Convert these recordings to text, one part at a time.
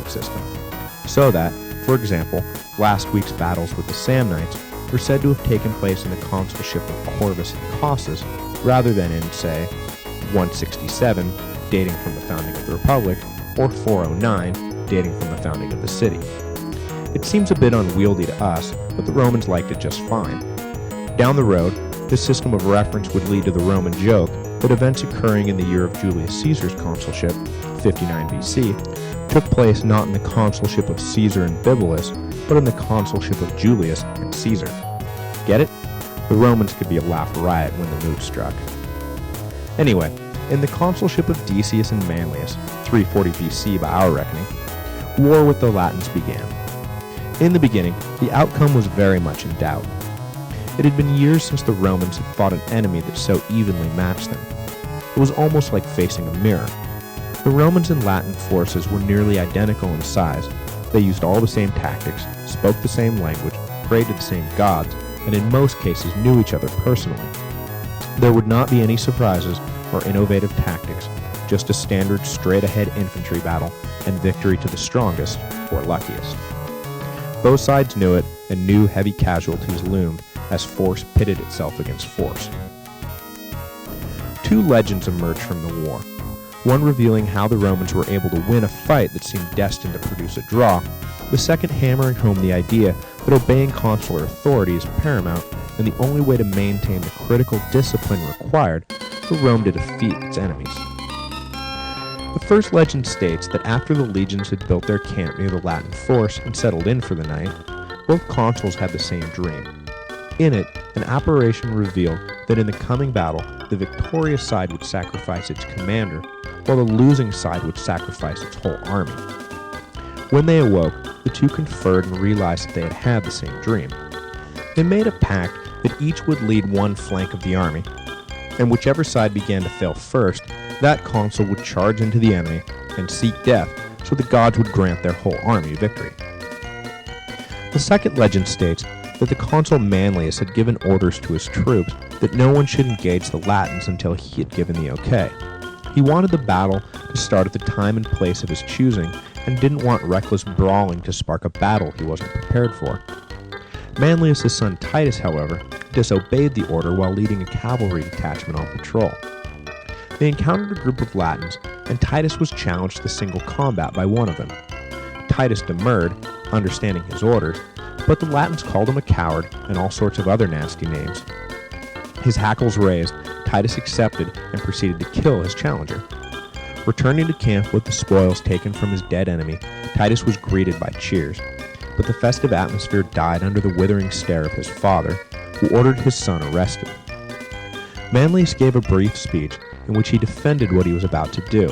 scoring system, so that, for example, last week's battles with the Samnites were said to have taken place in the consulship of Corvus and Cossus, rather than in, say, 167, dating from the founding of the Republic, or 409, dating from the founding of the city. It seems a bit unwieldy to us, but the Romans liked it just fine. Down the road, this system of reference would lead to the Roman joke that events occurring in the year of Julius Caesar's consulship, 59 BC, took place not in the consulship of Caesar and Bibulus, but in the consulship of Julius and Caesar. Get it? The Romans could be a laugh riot when the move struck. Anyway, in the consulship of Decius and Manlius, 340 BC by our reckoning, war with the Latins began. In the beginning, the outcome was very much in doubt. It had been years since the Romans had fought an enemy that so evenly matched them. It was almost like facing a mirror. The Romans and Latin forces were nearly identical in size. They used all the same tactics, spoke the same language, prayed to the same gods, and in most cases knew each other personally. There would not be any surprises or innovative tactics, just a standard straight-ahead infantry battle and victory to the strongest or luckiest. Both sides knew it, and knew heavy casualties loomed as force pitted itself against force. Two legends emerged from the war, one revealing how the Romans were able to win a fight that seemed destined to produce a draw, the second hammering home the idea that obeying consular authority is paramount and the only way to maintain the critical discipline required for Rome to defeat its enemies. The first legend states that after the legions had built their camp near the Latin force and settled in for the night, both consuls had the same dream. In it, an apparition revealed that in the coming battle, the victorious side would sacrifice its commander, while the losing side would sacrifice its whole army. When they awoke, the two conferred and realized that they had had the same dream. They made a pact that each would lead one flank of the army, and whichever side began to fail first, that consul would charge into the enemy and seek death so the gods would grant their whole army victory. The second legend states that the consul Manlius had given orders to his troops that no one should engage the Latins until he had given the okay. He wanted the battle to start at the time and place of his choosing, and didn't want reckless brawling to spark a battle he wasn't prepared for. Manlius' son Titus, however, disobeyed the order while leading a cavalry detachment on patrol. They encountered a group of Latins, and Titus was challenged to single combat by one of them. Titus demurred, understanding his orders, but the Latins called him a coward and all sorts of other nasty names. His hackles raised, Titus accepted and proceeded to kill his challenger. Returning to camp with the spoils taken from his dead enemy, Titus was greeted by cheers, but the festive atmosphere died under the withering stare of his father, who ordered his son arrested. Manlius gave a brief speech in which he defended what he was about to do.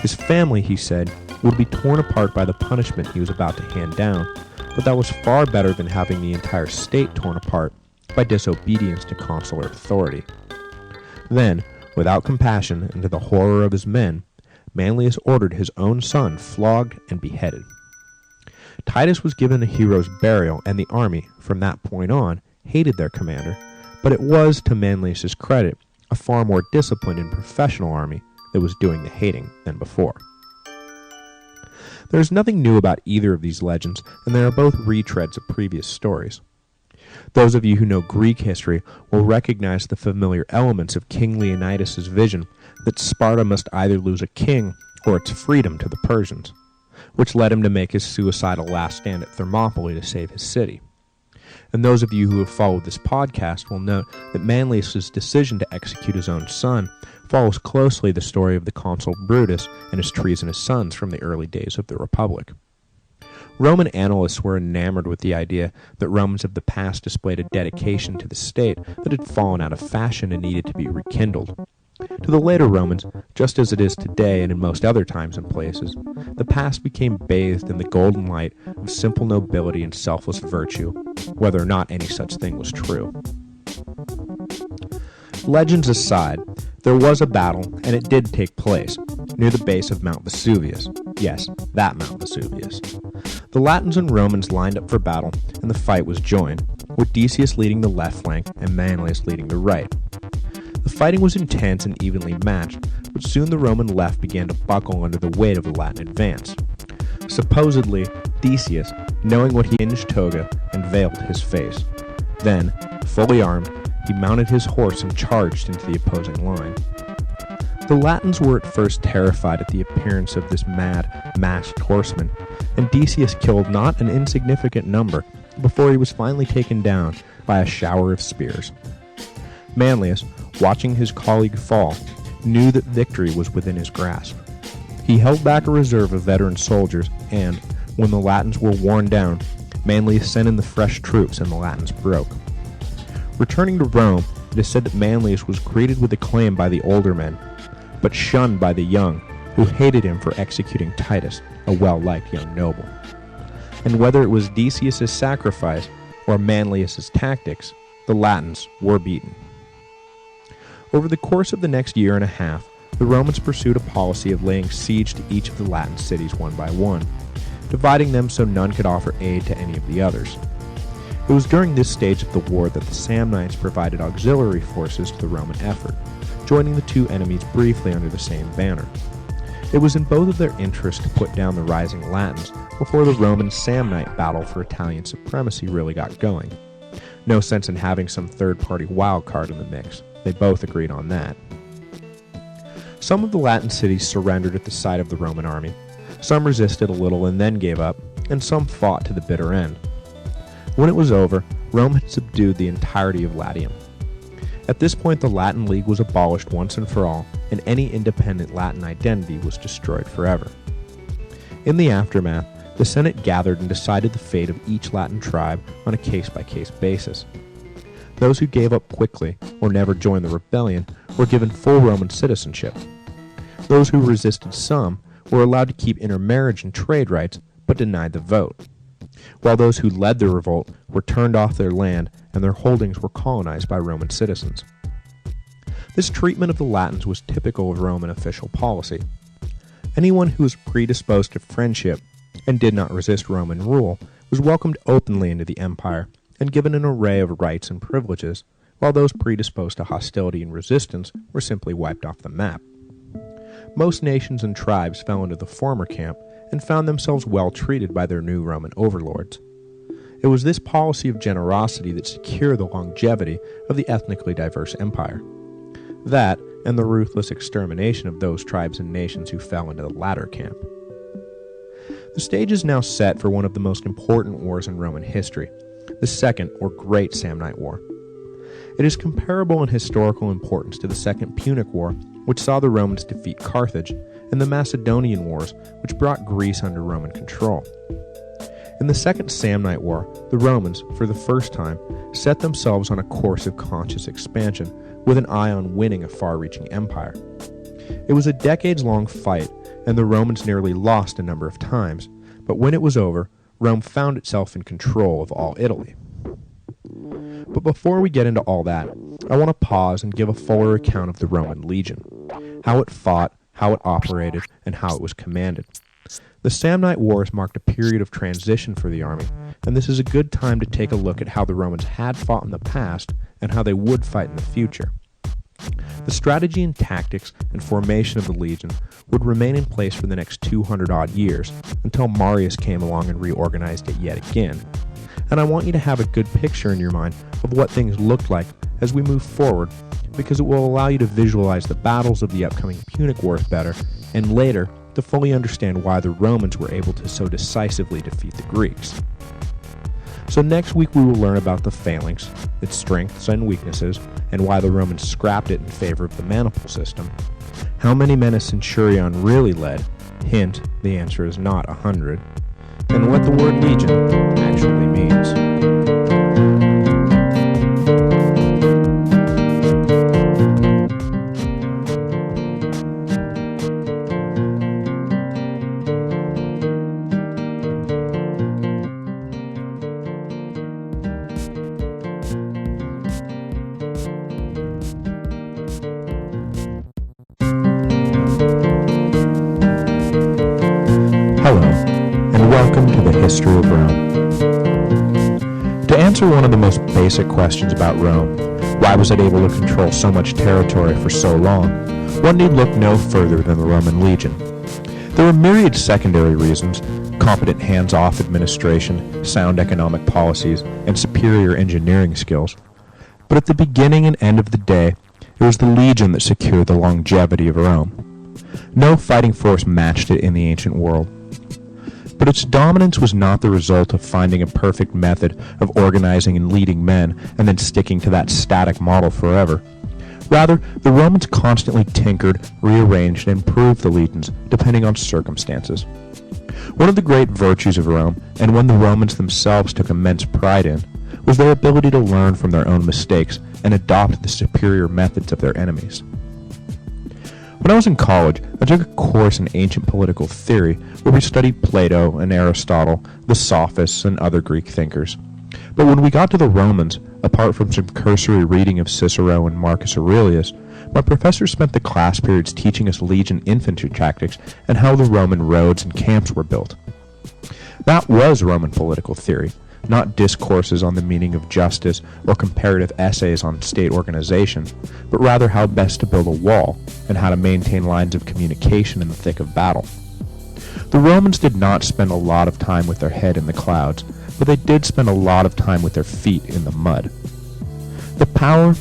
His family, he said, would be torn apart by the punishment he was about to hand down, but that was far better than having the entire state torn apart by disobedience to consular authority. Then, without compassion and to the horror of his men, Manlius ordered his own son flogged and beheaded. Titus was given a hero's burial, and the army, from that point on, hated their commander, but it was, to Manlius' credit, a far more disciplined and professional army that was doing the hating than before. There is nothing new about either of these legends, and they are both retreads of previous stories. Those of you who know Greek history will recognize the familiar elements of King Leonidas' vision that Sparta must either lose a king or its freedom to the Persians, which led him to make his suicidal last stand at Thermopylae to save his city. And those of you who have followed this podcast will note that Manlius' decision to execute his own son follows closely the story of the consul Brutus and his treasonous sons from the early days of the Republic. Roman annalists were enamored with the idea that Romans of the past displayed a dedication to the state that had fallen out of fashion and needed to be rekindled. To the later Romans, just as it is today and in most other times and places, the past became bathed in the golden light of simple nobility and selfless virtue, whether or not any such thing was true. Legends aside, there was a battle, and it did take place, near the base of Mount Vesuvius. Yes, that Mount Vesuvius. The Latins and Romans lined up for battle, and the fight was joined, with Decius leading the left flank and Manlius leading the right. The fighting was intense and evenly matched, but soon the Roman left began to buckle under the weight of the Latin advance. Supposedly, Decius, knowing what he singed toga and veiled his face. Then, fully armed, he mounted his horse and charged into the opposing line. The Latins were at first terrified at the appearance of this mad, masked horseman, and Decius killed not an insignificant number before he was finally taken down by a shower of spears. Manlius, watching his colleague fall, knew that victory was within his grasp. He held back a reserve of veteran soldiers, and, when the Latins were worn down, Manlius sent in the fresh troops and the Latins broke. Returning to Rome, it is said that Manlius was greeted with acclaim by the older men, but shunned by the young, who hated him for executing Titus, a well-liked young noble. And whether it was Decius' sacrifice or Manlius' tactics, the Latins were beaten. Over the course of the next year and a half, the Romans pursued a policy of laying siege to each of the Latin cities one by one, dividing them so none could offer aid to any of the others. It was during this stage of the war that the Samnites provided auxiliary forces to the Roman effort, joining the two enemies briefly under the same banner. It was in both of their interests to put down the rising Latins before the Roman-Samnite battle for Italian supremacy really got going. No sense in having some third-party wildcard in the mix. They both agreed on that. Some of the Latin cities surrendered at the sight of the Roman army. Some resisted a little and then gave up, and some fought to the bitter end. When it was over, Rome had subdued the entirety of Latium. At this point, the Latin League was abolished once and for all, and any independent Latin identity was destroyed forever. In the aftermath, the Senate gathered and decided the fate of each Latin tribe on a case-by-case basis. Those who gave up quickly or never joined the rebellion were given full Roman citizenship. Those who resisted some were allowed to keep intermarriage and trade rights, but denied the vote, while those who led the revolt were turned off their land and their holdings were colonized by Roman citizens. This treatment of the Latins was typical of Roman official policy. Anyone who was predisposed to friendship and did not resist Roman rule was welcomed openly into the empire and given an array of rights and privileges, while those predisposed to hostility and resistance were simply wiped off the map. Most nations and tribes fell into the former camp and found themselves well treated by their new Roman overlords. It was this policy of generosity that secured the longevity of the ethnically diverse empire. That, and the ruthless extermination of those tribes and nations who fell into the latter camp. The stage is now set for one of the most important wars in Roman history, the Second or Great Samnite War. It is comparable in historical importance to the Second Punic War, which saw the Romans defeat Carthage, and the Macedonian Wars, which brought Greece under Roman control. In the Second Samnite War, the Romans, for the first time, set themselves on a course of conscious expansion, with an eye on winning a far-reaching empire. It was a decades-long fight, and the Romans nearly lost a number of times, but when it was over, Rome found itself in control of all Italy. But before we get into all that, I want to pause and give a fuller account of the Roman legion, how it fought, how it operated, and how it was commanded. The Samnite Wars marked a period of transition for the army, and this is a good time to take a look at how the Romans had fought in the past and how they would fight in the future. The strategy and tactics and formation of the legion would remain in place for the next 200-odd years until Marius came along and reorganized it yet again. And I want you to have a good picture in your mind of what things looked like as we move forward, because it will allow you to visualize the battles of the upcoming Punic Wars better, and later to fully understand why the Romans were able to so decisively defeat the Greeks. So next week we will learn about the phalanx, its strengths and weaknesses, and why the Romans scrapped it in favor of the maniple system. How many men a centurion really led? Hint, the answer is not 100. And what the word legion actually means. Hello, and welcome to the History of Rome. To answer one of the most basic questions about Rome, why was it able to control so much territory for so long, one need look no further than the Roman legion. There were myriad secondary reasons, competent hands-off administration, sound economic policies, and superior engineering skills. But at the beginning and end of the day, it was the legion that secured the longevity of Rome. No fighting force matched it in the ancient world. But its dominance was not the result of finding a perfect method of organizing and leading men and then sticking to that static model forever. Rather, the Romans constantly tinkered, rearranged, and improved the legions depending on circumstances. One of the great virtues of Rome, and one the Romans themselves took immense pride in, was their ability to learn from their own mistakes and adopt the superior methods of their enemies. When I was in college, I took a course in ancient political theory where we studied Plato and Aristotle, the Sophists, and other Greek thinkers. But when we got to the Romans, apart from some cursory reading of Cicero and Marcus Aurelius, my professor spent the class periods teaching us legion infantry tactics and how the Roman roads and camps were built. That was Roman political theory, not discourses on the meaning of justice or comparative essays on state organization, but rather how best to build a wall and how to maintain lines of communication in the thick of battle. The Romans did not spend a lot of time with their head in the clouds, but they did spend a lot of time with their feet in the mud. The power,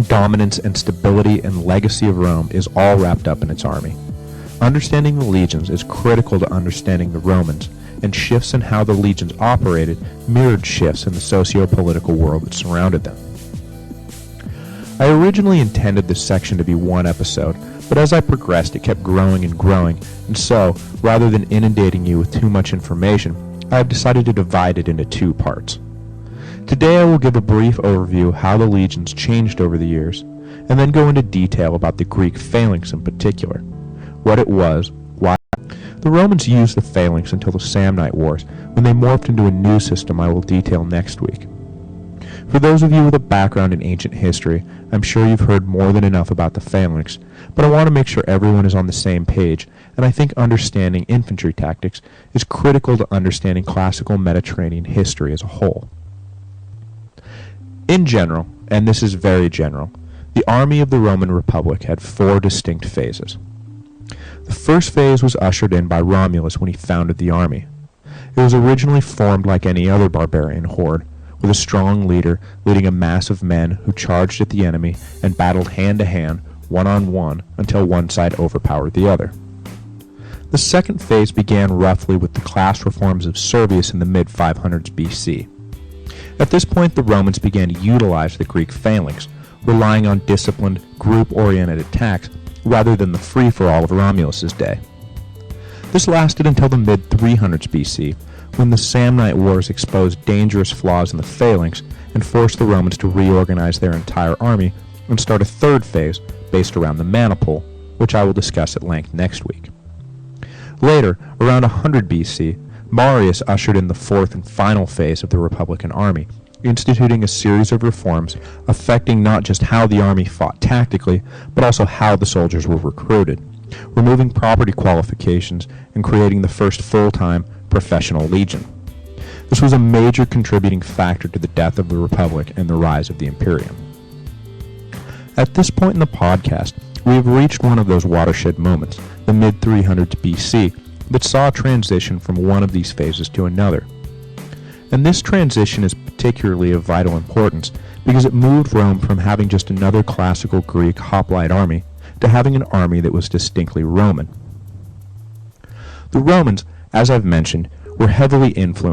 dominance, and stability and legacy of Rome is all wrapped up in its army. Understanding the legions is critical to understanding the Romans, and shifts in how the legions operated mirrored shifts in the socio-political world that surrounded them. I originally intended this section to be one episode, but as I progressed it kept growing, and so, rather than inundating you with too much information, I have decided to divide it into 2 parts. Today I will give a brief overview of how the legions changed over the years, and then go into detail about the Greek phalanx in particular, what it was, why. The Romans used the phalanx until the Samnite Wars, when they morphed into a new system I will detail next week. For those of you with a background in ancient history, I'm sure you've heard more than enough about the phalanx, but I want to make sure everyone is on the same page, and I think understanding infantry tactics is critical to understanding classical Mediterranean history as a whole. In general, and this is very general, the army of the Roman Republic had 4 distinct phases. The first phase was ushered in by Romulus when he founded the army. It was originally formed like any other barbarian horde, with a strong leader leading a mass of men who charged at the enemy and battled hand-to-hand, one-on-one, until one side overpowered the other. The second phase began roughly with the class reforms of Servius in the mid-500s BC. At this point, the Romans began to utilize the Greek phalanx, relying on disciplined, group-oriented attacks rather than the free-for-all of Romulus's day. This lasted until the mid-300s BC, when the Samnite Wars exposed dangerous flaws in the phalanx and forced the Romans to reorganize their entire army and start a third phase based around the maniple, which I will discuss at length next week. Later, around 100 BC, Marius ushered in the fourth and final phase of the Republican army, instituting a series of reforms affecting not just how the army fought tactically, but also how the soldiers were recruited, removing property qualifications and creating the first full-time professional legion. This was a major contributing factor to the death of the Republic and the rise of the Imperium. At this point in the podcast, we have reached one of those watershed moments, the mid-300s BC, that saw a transition from one of these phases to another. And this transition is particularly of vital importance because it moved Rome from having just another classical Greek hoplite army to having an army that was distinctly Roman. The Romans, as I've mentioned, were heavily influenced